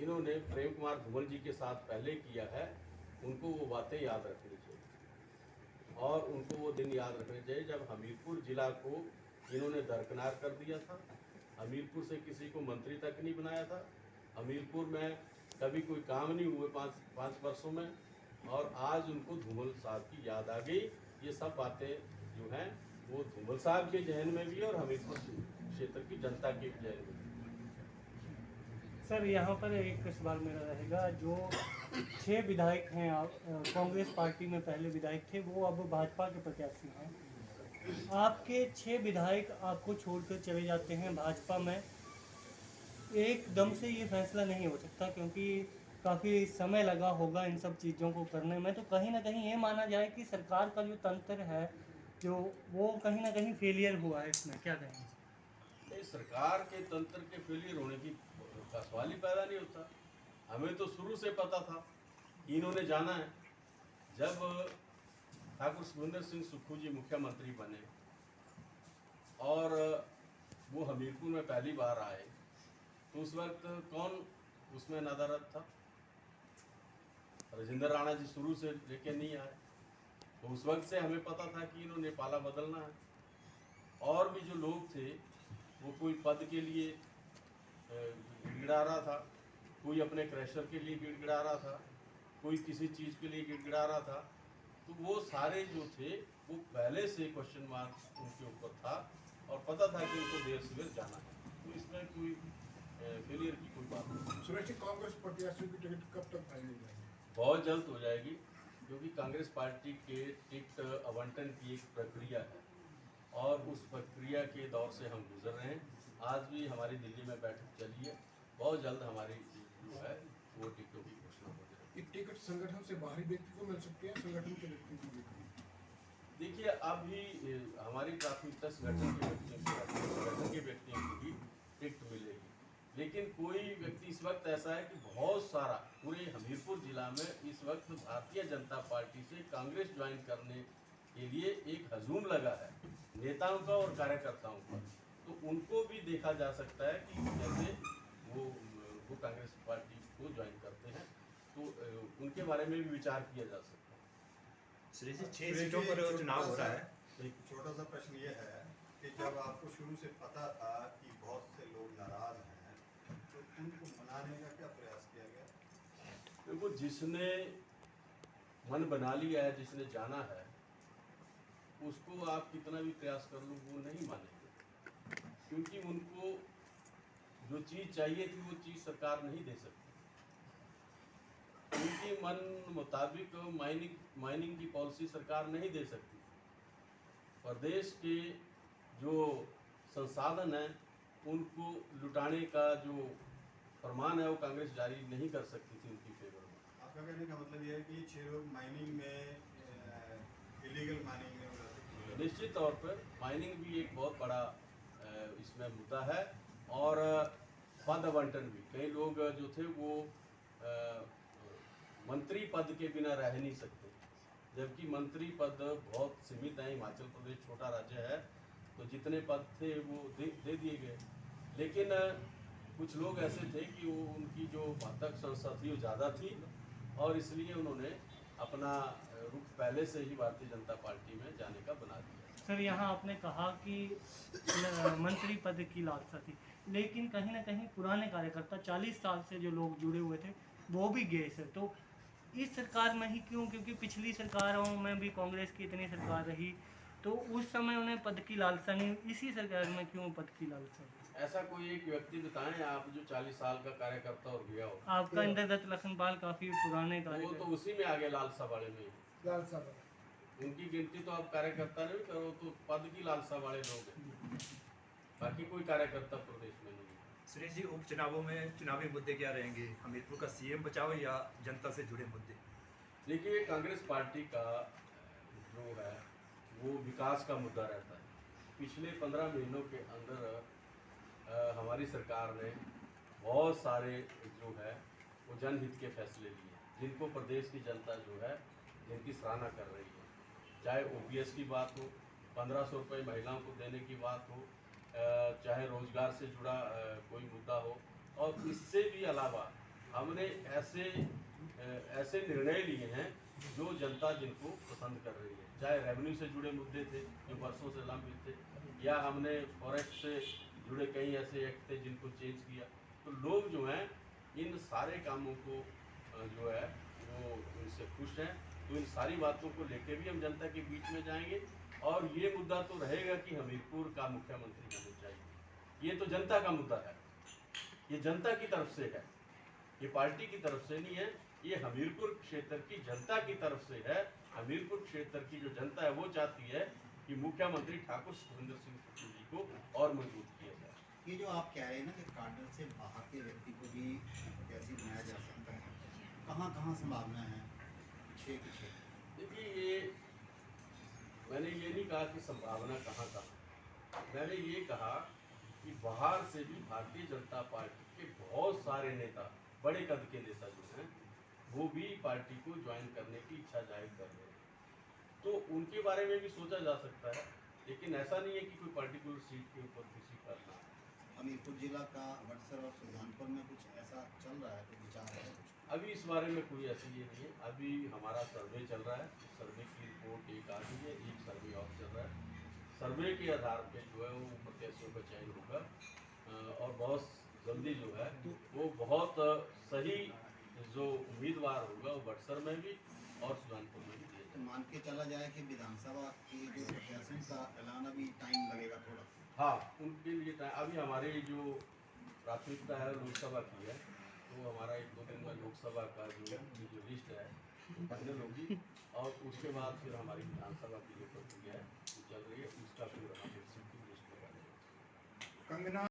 इन्होंने प्रेम कुमार धूमल जी के साथ पहले किया है, उनको वो बातें याद रखनी चाहिए और उनको वो दिन याद रखने चाहिए जब हमीरपुर जिला को इन्होंने दरकिनार कर दिया था। हमीरपुर से किसी को मंत्री तक नहीं बनाया था। हमीरपुर में कभी कोई काम नहीं हुए पाँच वर्षों में, और आज उनको धूमल साहब की याद आ गई। ये सब बातें जो हैं वो धूमल साहब के जहन में भी और हमीरपुर क्षेत्र की जनता के जहन में भी। सर यहाँ पर एक सवाल मेरा रहेगा, जो 6 विधायक हैं कांग्रेस पार्टी में पहले विधायक थे, वो अब भाजपा के प्रत्याशी हैं। आपके 6 विधायक आपको छोड़कर चले जाते हैं भाजपा में। एकदम से ये फैसला नहीं हो सकता क्योंकि काफ़ी समय लगा होगा इन सब चीज़ों को करने में, तो कहीं ना कहीं ये माना जाए कि सरकार का जो तंत्र है जो वो कहीं ना कहीं फेलियर हुआ है। इसमें क्या कहेंगे? नहीं, सरकार के तंत्र के फेलियर होने की का सवाल ही पैदा नहीं होता। हमें तो शुरू से पता था कि इन्होंने जाना है। जब ठाकुर सुखविंदर सिंह सुक्खू जी मुख्यमंत्री बने और वो हमीरपुर में पहली बार आए, तो उस वक्त कौन उसमें नदारद था? राजेंद्र राणा जी शुरू से लेके नहीं आए, तो उस वक्त से हमें पता था कि इन्होंने पाला बदलना है। और भी जो लोग थे वो कोई पद के लिए गिड़गिड़ा रहा था, कोई अपने क्रैशर के लिए गिड़गिड़ा रहा था, कोई किसी चीज़ के लिए गिड़गिड़ा रहा था। तो वो सारे जो थे वो पहले से क्वेश्चन मार्क उनके ऊपर था और पता था कि उनको देर सवेर जाना है। तो इसमें कोई फेलियर की कोई बात नहीं। सुरेश जी, कांग्रेस प्रत्याशियों की टिकट कब तक फाइनल हो जाएगी? बहुत जल्द हो जाएगी, क्योंकि कांग्रेस पार्टी के टिकट आवंटन की एक प्रक्रिया है और उस प्रक्रिया के दौर से हम गुजर रहे हैं। आज भी हमारी दिल्ली में बैठक चली है, बहुत जल्द हमारी जो है वो टिकटों की घोषणा हो जाएगी। ये टिकट संगठन से बाहरी व्यक्ति को मिल सकते हैं, संगठन के व्यक्ति को भी? देखिए, अभी हमारी प्राथमिकता संगठन के व्यक्तियों को ही टिकट मिलेगी, लेकिन कोई व्यक्ति इस वक्त ऐसा है कि बहुत सारा पूरे हमीरपुर जिला में इस वक्त भारतीय जनता पार्टी से कांग्रेस ज्वाइन करने के लिए एक हजूम लगा है नेताओं का और कार्यकर्ताओं का। तो उनको भी देखा जा सकता है कि जैसे वो कांग्रेस पार्टी को ज्वाइन करते हैं, तो उनके बारे में भी विचार किया जा सकता है। सुरेश जी, 6 सीटों पर चुनाव हो रहा है। एक छोटा सा प्रश्न ये है कि जब आपको शुरू से पता था कि बहुत से लोग नाराज हैं, तो उनको मनाने का क्या प्रयास किया गया? देखो, जिसने मन बना लिया है, जिसने जाना है, उसको आप कितना भी प्रयास कर लो वो नहीं मानेंगे, क्योंकि उनको जो चीज़ चाहिए थी वो चीज़ सरकार नहीं दे सकती। उनकी मन मुताबिक माइनिंग की पॉलिसी सरकार नहीं दे सकती। प्रदेश के जो संसाधन हैं उनको लुटाने का जो फरमान है वो कांग्रेस जारी नहीं कर सकती थी उनकी फेवर में। आपका कहने का मतलब ये है कि 6 लोग माइनिंग में इलीगल माइनिंग में उड़ा? निश्चित तौर पर माइनिंग भी एक बहुत बड़ा इसमें मुद्दा है, और पद आवंटन भी। कई लोग जो थे वो मंत्री पद के बिना रह नहीं सकते, जबकि मंत्री पद बहुत सीमित है। हिमाचल प्रदेश छोटा राज्य है, तो जितने पद थे वो दे दिए गए। लेकिन कुछ लोग ऐसे थे कि वो उनकी जो मातक संस्था थी वो ज़्यादा थी, और इसलिए उन्होंने अपना रुख पहले से ही भारतीय जनता पार्टी में जाने का बना दिया। सर यहाँ आपने कहा कि मंत्री पद की लालसा थी, लेकिन कहीं ना कहीं पुराने कार्यकर्ता 40 साल से जो लोग जुड़े हुए थे वो भी गए सर। तो इस सरकार में ही क्यों? क्योंकि पिछली सरकारों में भी कांग्रेस की इतनी सरकार रही तो उस समय उन्हें पद की लालसा नहीं, इसी सरकार में क्यों पद की लालसा? ऐसा कोई एक व्यक्ति बताएं आप जो 40 साल का कार्यकर्ता और गया हो। आपका इंद्रदत्त लखनपाल काफी पुराने वो तो कार्यकर्ता। उसी में आ गए, लालसा वाले में ही। लालसा वाला। उनकी गिनती तो आप कार्यकर्ता नहीं करो, तो पद की लालसा वाले लोग हैं, बाकी कोई कार्यकर्ता प्रदेश में नहीं है। सुरेश जी, उपचुनावों में चुनावी मुद्दे क्या रहेंगे? हमीरपुर का सीएम बचाव या जनता से जुड़े मुद्दे? देखिए, कांग्रेस पार्टी का जो है वो विकास का मुद्दा रहता है। पिछले 15 महीनों के अंदर हमारी सरकार ने बहुत सारे जो है वो जनहित के फैसले लिए, जिनको प्रदेश की जनता जो है जिनकी सराहना कर रही है। चाहे ओपीएस की बात हो, 1500 रुपये महिलाओं को देने की बात हो, चाहे रोजगार से जुड़ा कोई मुद्दा हो, और इससे भी अलावा हमने ऐसे निर्णय लिए हैं जो जनता जिनको पसंद कर रही है, चाहे रेवेन्यू से जुड़े मुद्दे थे जो वर्षों से लंबित थे, या हमने फॉरेस्ट से जुड़े कई ऐसे एक्ट थे जिनको चेंज किया। तो लोग जो हैं इन सारे कामों को जो है वो इनसे खुश हैं। तो इन सारी बातों को लेके भी हम जनता के बीच में जाएंगे, और ये मुद्दा तो रहेगा कि हमीरपुर का मुख्यमंत्री होना चाहिए। ये तो जनता का मुद्दा है, ये जनता की तरफ से है, ये पार्टी की तरफ से नहीं है, ये हमीरपुर क्षेत्र की जनता की तरफ से है। हमीरपुर क्षेत्र की जो जनता है वो चाहती है कि मुख्यमंत्री ठाकुर सुखविंदर सिंह सुक्खू जी को और मजबूत किया जाए। ये जो आप कह रहे हैं ना कि काडर से बाहर के व्यक्ति को भी प्रत्याशी बनाया जा सकता है, कहाँ कहाँ संभावना है? पीछे देखिए, ये मैंने ये नहीं कहा कि संभावना कहाँ कहाँ, मैंने ये कहा कि बाहर से भी भारतीय जनता पार्टी के बहुत सारे नेता, बड़े कद के नेता जो हैं वो भी पार्टी को ज्वाइन करने की इच्छा जाहिर कर रहे हैं। तो उनके बारे में भी सोचा जा सकता है, लेकिन ऐसा नहीं है कि कोई पर्टिकुलर सीट के ऊपर किसी करना है। हमीरपुर जिला का बक्सर और सुल्तानपुर में कुछ ऐसा चल रहा है, तो विचार है कुछ? अभी इस बारे में कोई ऐसी ये नहीं है। अभी हमारा सर्वे चल रहा है, सर्वे की रिपोर्ट एक आ गई है, एक सर्वे और चल रहा है। सर्वे के आधार पे जो है वो प्रत्याशियों का चयन होगा, और बहुत जल्दी जो है वो बहुत सही जो उम्मीदवार होगा वो बक्सर में भी और सुल्तानपुर में भी दिया तो मान के चला जाए कि विधानसभा के जो प्रत्याशियों का ऐलान अभी टाइम लगेगा थोड़ा। हाँ, उनके लिए अभी हमारी जो प्राथमिकता है लोकसभा की है, तो हमारा 1-2 दिन में लोकसभा का जो लिस्ट है फाइनल होगी, और उसके बाद फिर हमारी विधानसभा की जो प्रक्रिया है वो चल रही है, उसका फिर हम लिस्ट लगाएंगे। कंगना